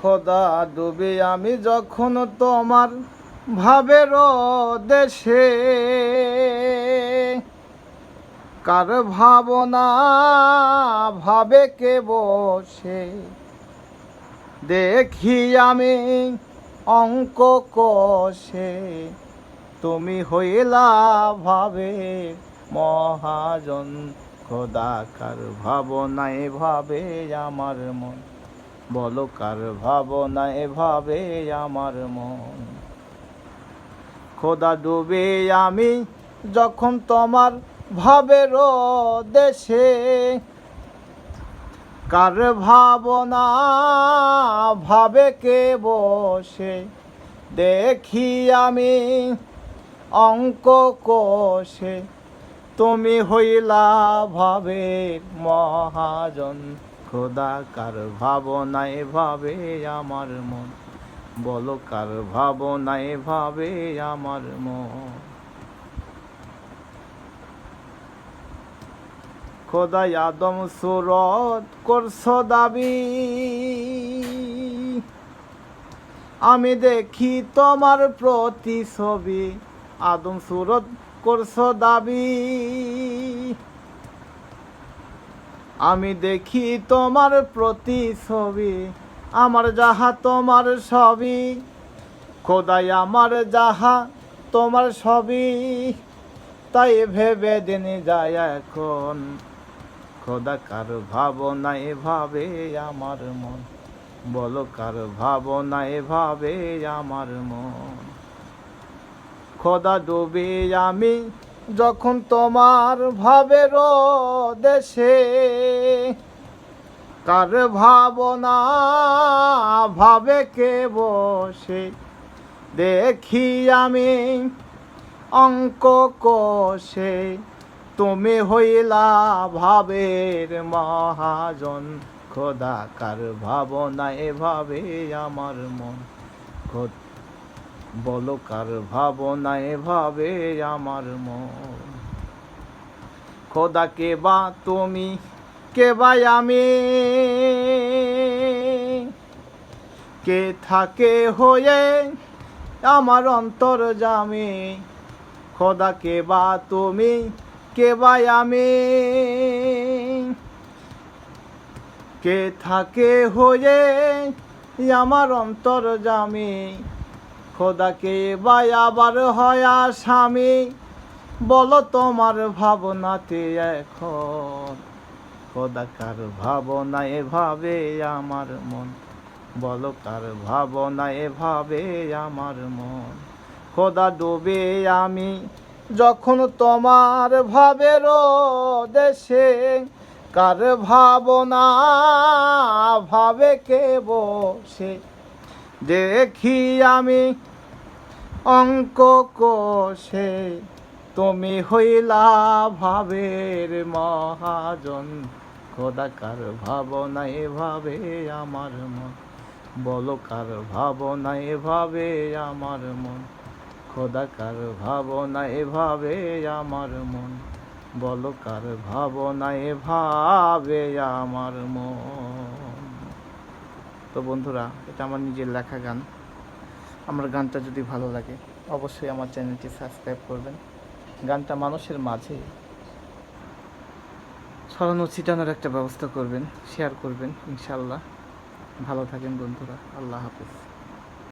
খোদা ডুবে আমি যখন তোমার ভাবের দেশে, কার ভাবনা ভাবে কে বসে, দেখি আমি অঙ্ক কষে, তুমি হইলা ভাবে মহাজন। খোদা কার ভাবনায় ভাবে আমার মন, বলো কার ভাবনায় ভাবে আমার মন। খোদা ডুবে আমি যখন তোমার ভাবের দেশে, কার ভাবনা ভাবে কে বসে, দেখি আমি অঙ্ক কষে, তুমি হইলা ভাবের মহাজন। খোদা কার ভাবনায় ভাবে আমার মন, বলো কার ভাবনায় ভাবে আমার মন। খোদা আদম সুরত করছো দাবি, আমি দেখি তোমার প্রতিছবি। আদম সুরত করছো দাবি, আমি দেখি তোমার প্রতিছবি। আমার যাহা তোমার সবই, খোদাই আমার যাহা তোমার সবই, তাই ভেবে দিন যায় এখন। খোদা কার ভাবনায় ভাবে আমার মন, বলো কার ভাবনায় ভাবে আমার মন। খোদা ডুবে আমি যখন তোমার ভাবের দেশে, কার ভাবনা ভাবে কে বসে, দেখি আমি অঙ্ক কষে, তুমি হইলা ভাবের মহাজন। খোদা কার ভাবনায় ভাবে আমার মন, বলো কার ভাবনায় ভাবে আমার মন। খোদা কে বা তুমি, কে বা আমি, কে থাকে হয়ে আমার অন্তর্যামী। খোদা কে বা তুমি, কে বা আমি, কে থাকে হয়ে আমার অন্তর্যামী। খোদা কে বা আবার হয় স্বামী, বলো তোমার ভাবনাতে এখন। খোদা কার ভাবনায় ভাবে আমার মন, বলো কার ভাবনায় ভাবে আমার মন। খোদা ডুবে আমি যখন তোমার ভাবের দেশে, কার ভাবনা ভাবে কে বসে, দেখি আমি অঙ্ক কষে, তুমি হইলা ভাবের মহাজন। খোদা কার ভাবনায় ভাবে আমার মন, বলো কার ভাবনায় ভাবে আমার মন। খোদা কার ভাবনায় ভাবে আমার মন, বলো কার ভাবনায় ভাবে আমার মন। তো বন্ধুরা, এটা আমার নিজের লেখা গান। আমার গানটা যদি ভালো লাগে অবশ্যই আমার চ্যানেলটি সাবস্ক্রাইব করবেন। গানটা মানুষের মাঝে ছড়ানো ছিটানোর একটা ব্যবস্থা করবেন, শেয়ার করবেন ইনশাল্লাহ। ভালো থাকেন বন্ধুরা, আল্লাহ হাফেজ।